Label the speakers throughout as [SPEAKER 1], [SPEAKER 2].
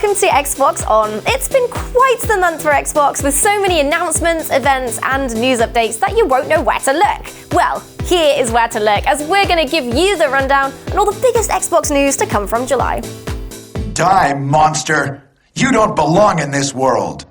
[SPEAKER 1] welcome to Xbox On. It's been quite the month for Xbox with so many announcements, events, and news updates that you won't know where to look. Well, here is where to look, as we're going to give you the rundown on all the biggest Xbox news to come from July.
[SPEAKER 2] Die, monster! You don't belong in this world!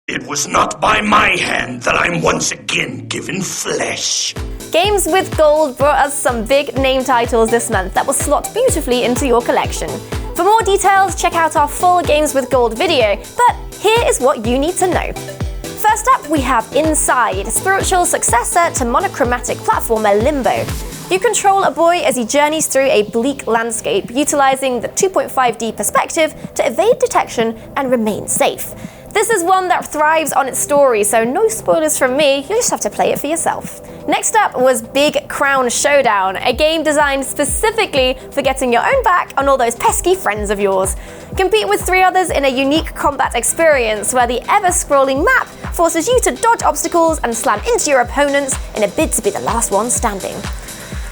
[SPEAKER 3] It was not by my hand that I'm once again given flesh.
[SPEAKER 1] Games with Gold brought us some big name titles this month that will slot beautifully into your collection. For more details, check out our full Games with Gold video, but here is what you need to know. First up, we have Inside, spiritual successor to monochromatic platformer Limbo. You control a boy as he journeys through a bleak landscape, utilizing the 2.5D perspective to evade detection and remain safe. This is one that thrives on its story, so no spoilers from me, you just have to play it for yourself. Next up was Big Crown Showdown, a game designed specifically for getting your own back on all those pesky friends of yours. Compete with 3 others in a unique combat experience where the ever-scrolling map forces you to dodge obstacles and slam into your opponents in a bid to be the last one standing.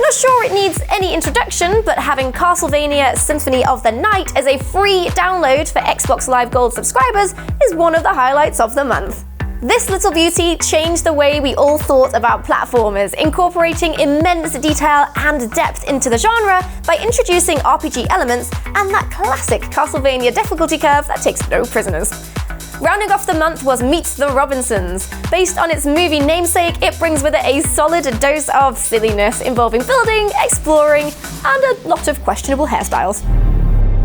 [SPEAKER 1] Not sure it needs any introduction, but having Castlevania Symphony of the Night as a free download for Xbox Live Gold subscribers is one of the highlights of the month. This little beauty changed the way we all thought about platformers, incorporating immense detail and depth into the genre by introducing RPG elements and that classic Castlevania difficulty curve that takes no prisoners. Rounding off the month was Meet the Robinsons. Based on its movie namesake, it brings with it a solid dose of silliness involving building, exploring, and a lot of questionable hairstyles.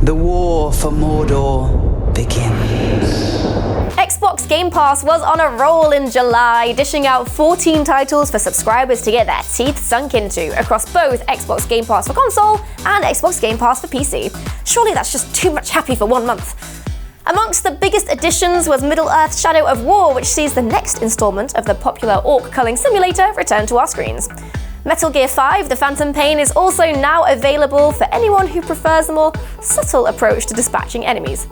[SPEAKER 4] The war for Mordor begins.
[SPEAKER 1] Xbox Game Pass was on a roll in July, dishing out 14 titles for subscribers to get their teeth sunk into across both Xbox Game Pass for console and Xbox Game Pass for PC. Surely that's just too much happy for 1 month. Amongst the biggest additions was Middle-earth: Shadow of War, which sees the next installment of the popular orc culling simulator return to our screens. Metal Gear 5: The Phantom Pain is also now available for anyone who prefers a more subtle approach to dispatching enemies.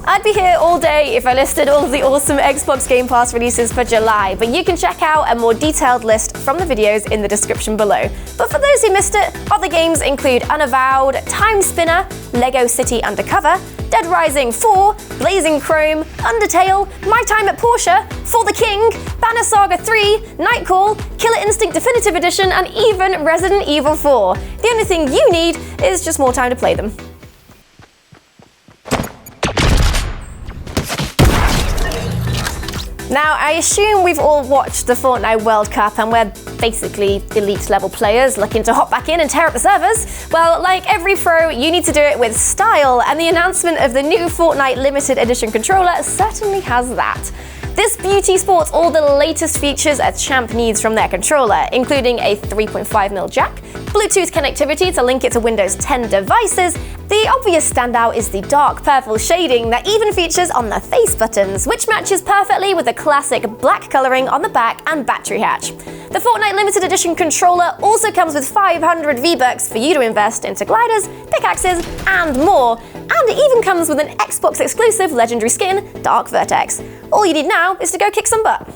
[SPEAKER 1] I'd be here all day if I listed all of the awesome Xbox Game Pass releases for July, but you can check out a more detailed list from the videos in the description below. But for those who missed it, other games include Unavowed, Time Spinner, Lego City Undercover, Dead Rising 4, Blazing Chrome, Undertale, My Time at Porsche, For the King, Banner Saga 3, Nightcall, Killer Instinct Definitive Edition, and even Resident Evil 4. The only thing you need is just more time to play them. Now, I assume we've all watched the Fortnite World Cup and we're basically elite level players looking to hop back in and tear up the servers. Well, like every pro, you need to do it with style, and the announcement of the new Fortnite Limited Edition controller certainly has that. This beauty sports all the latest features a champ needs from their controller, including a 3.5mm jack, Bluetooth connectivity to link it to Windows 10 devices. The obvious standout is the dark purple shading that even features on the face buttons, which matches perfectly with the classic black coloring on the back and battery hatch. The Fortnite Limited Edition controller also comes with 500 V-Bucks for you to invest into gliders, pickaxes, and more. And it even comes with an Xbox exclusive legendary skin, Dark Vertex. All you need now is to go kick some butt.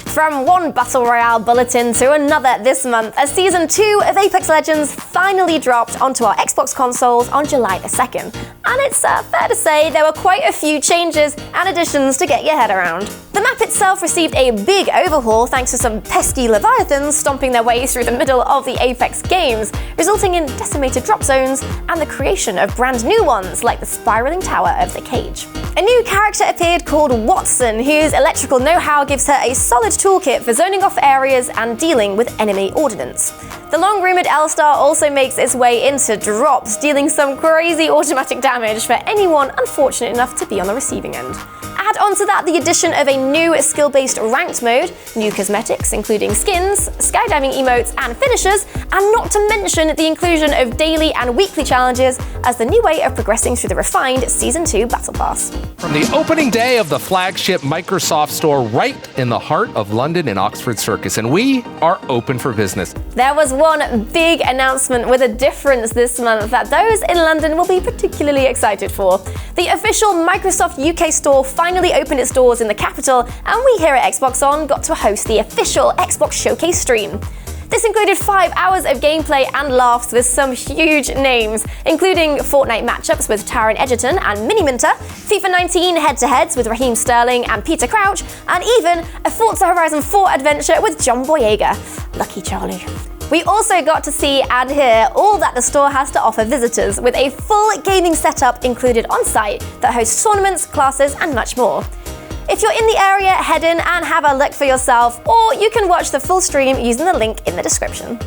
[SPEAKER 1] From one Battle Royale bulletin to another this month, as Season 2 of Apex Legends finally dropped onto our Xbox consoles on July the 2nd. And it's fair to say there were quite a few changes and additions to get your head around. The map itself received a big overhaul thanks to some pesky leviathans stomping their way through the middle of the Apex games, resulting in decimated drop zones and the creation of brand new ones like the spiraling tower of the cage. A new character appeared called Watson, whose electrical know-how gives her a solid toolkit for zoning off areas and dealing with enemy ordnance. The long-rumored L-Star also makes its way into drops, dealing some crazy automatic damage for anyone unfortunate enough to be on the receiving end. Add on to that the addition of a new skill-based ranked mode, new cosmetics including skins, skydiving emotes and finishers, and not to mention the inclusion of daily and weekly challenges as the new way of progressing through the refined Season 2 Battle Pass.
[SPEAKER 5] From the opening day of the flagship Microsoft store right in the heart of London in Oxford Circus, and we are open for business.
[SPEAKER 1] There was one big announcement with a difference this month that those in London will be particularly excited for. The official Microsoft UK store finally opened its doors in the capital, and we here at Xbox On got to host the official Xbox Showcase stream. This included 5 hours of gameplay and laughs with some huge names, including Fortnite matchups with Taron Egerton and Miniminter, FIFA 19 head-to-heads with Raheem Sterling and Peter Crouch, and even a Forza Horizon 4 adventure with John Boyega. Lucky Charleyy. We also got to see and hear all that the store has to offer visitors, with a full gaming setup included on site that hosts tournaments, classes, and much more. If you're in the area, head in and have a look for yourself, or you can watch the full stream using the link in the description.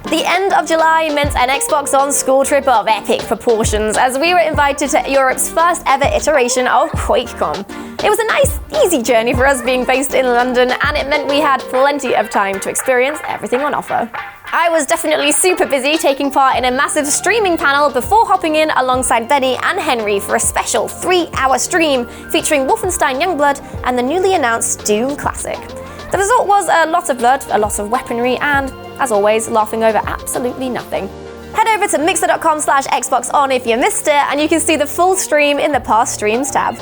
[SPEAKER 1] The end of July meant an Xbox On school trip of epic proportions, as we were invited to Europe's first ever iteration of QuakeCon. It was a nice, easy journey for us being based in London, and it meant we had plenty of time to experience everything on offer. I was definitely super busy taking part in a massive streaming panel before hopping in alongside Benny and Henry for a special 3-hour stream featuring Wolfenstein Youngblood and the newly announced Doom Classic. The result was a lot of blood, a lot of weaponry, and, as always, laughing over absolutely nothing. Head over to mixer.com/XboxOn if you missed it, and you can see the full stream in the past streams tab.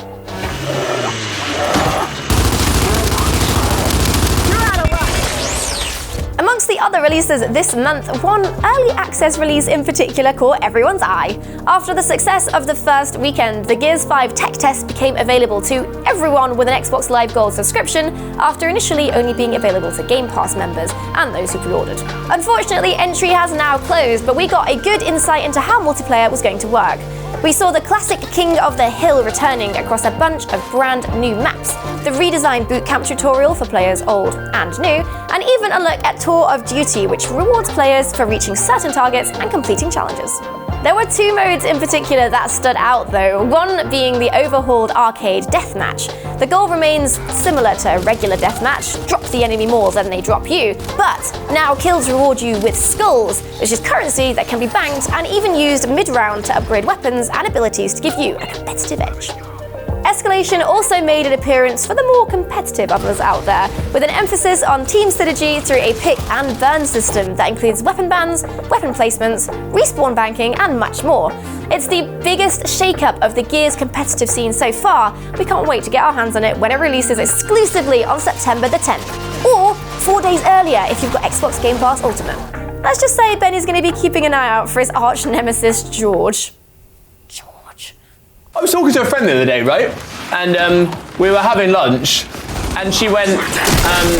[SPEAKER 1] Amongst the other releases this month, one early access release in particular caught everyone's eye. After the success of the first weekend, the Gears 5 tech test became available to everyone with an Xbox Live Gold subscription, after initially only being available to Game Pass members and those who pre-ordered. Unfortunately, entry has now closed, but we got a good insight into how multiplayer was going to work. We saw the classic King of the Hill returning across a bunch of brand new maps, the redesigned boot camp tutorial for players old and new, and even a look at Tour of Duty, which rewards players for reaching certain targets and completing challenges. There were 2 modes in particular that stood out though, one being the overhauled arcade deathmatch. The goal remains similar to a regular deathmatch, drop the enemy more than they drop you, but now kills reward you with skulls, which is currency that can be banked and even used mid-round to upgrade weapons and abilities to give you a competitive edge. Escalation also made an appearance for the more competitive of us out there, with an emphasis on team synergy through a pick and burn system that includes weapon bans, weapon placements, respawn banking, and much more. It's the biggest shake-up of the Gears competitive scene so far. We can't wait to get our hands on it when it releases exclusively on September the 10th, or 4 days earlier if you've got Xbox Game Pass Ultimate. Let's just say Benny's going to be keeping an eye out for his arch nemesis George.
[SPEAKER 6] I was talking to a friend the other day, right? And we were having lunch, and she went,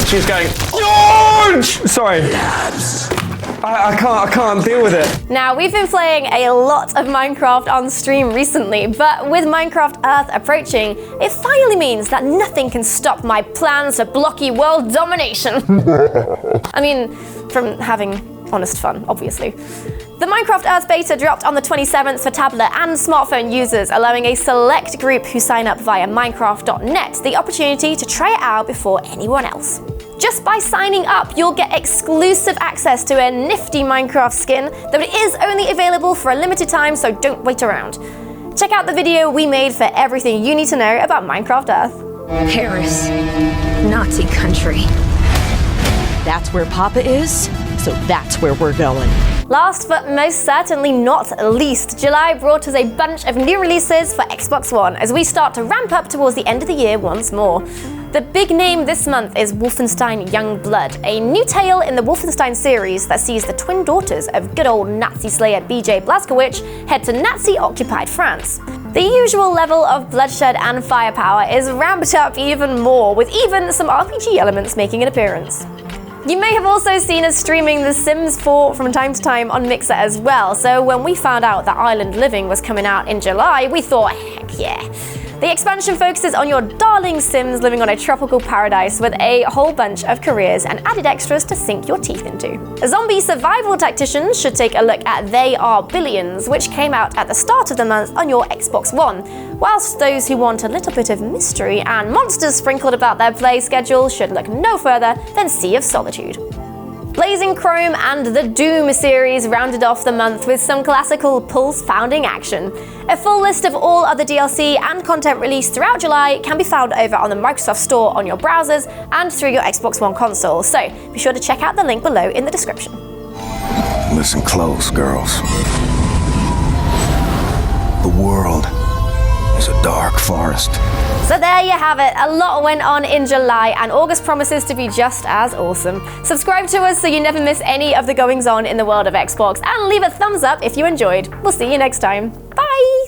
[SPEAKER 6] she was going, George! Sorry. I can't deal with it.
[SPEAKER 1] Now, we've been playing a lot of Minecraft on stream recently, but with Minecraft Earth approaching, it finally means that nothing can stop my plans for blocky world domination. I mean, from having honest fun, obviously. The Minecraft Earth beta dropped on the 27th for tablet and smartphone users, allowing a select group who sign up via Minecraft.net the opportunity to try it out before anyone else. Just by signing up, you'll get exclusive access to a nifty Minecraft skin, though it is only available for a limited time, so don't wait around. Check out the video we made for everything you need to know about Minecraft Earth.
[SPEAKER 7] Paris, Nazi country. That's where Papa is, so that's where we're going.
[SPEAKER 1] Last but most certainly not least, July brought us a bunch of new releases for Xbox One as we start to ramp up towards the end of the year once more. The big name this month is Wolfenstein Youngblood, a new tale in the Wolfenstein series that sees the twin daughters of good old Nazi slayer BJ Blazkowicz head to Nazi-occupied France. The usual level of bloodshed and firepower is ramped up even more, with even some RPG elements making an appearance. You may have also seen us streaming The Sims 4 from time to time on Mixer as well, so when we found out that Island Living was coming out in July, we thought, heck yeah. The expansion focuses on your darling Sims living on a tropical paradise with a whole bunch of careers and added extras to sink your teeth into. Zombie survival tacticians should take a look at They Are Billions, which came out at the start of the month on your Xbox One, whilst those who want a little bit of mystery and monsters sprinkled about their play schedule should look no further than Sea of Solitude. Blazing Chrome and the Doom series rounded off the month with some classical Pulse founding action. A full list of all other DLC and content released throughout July can be found over on the Microsoft Store on your browsers and through your Xbox One console, so be sure to check out the link below in the description.
[SPEAKER 2] Listen close, girls.
[SPEAKER 8] world is a dark forest.
[SPEAKER 1] So there you have it. A lot went on in July, and August promises to be just as awesome. Subscribe to us so you never miss any of the goings on in the world of Xbox, and leave a thumbs up if you enjoyed. We'll see you next time. Bye!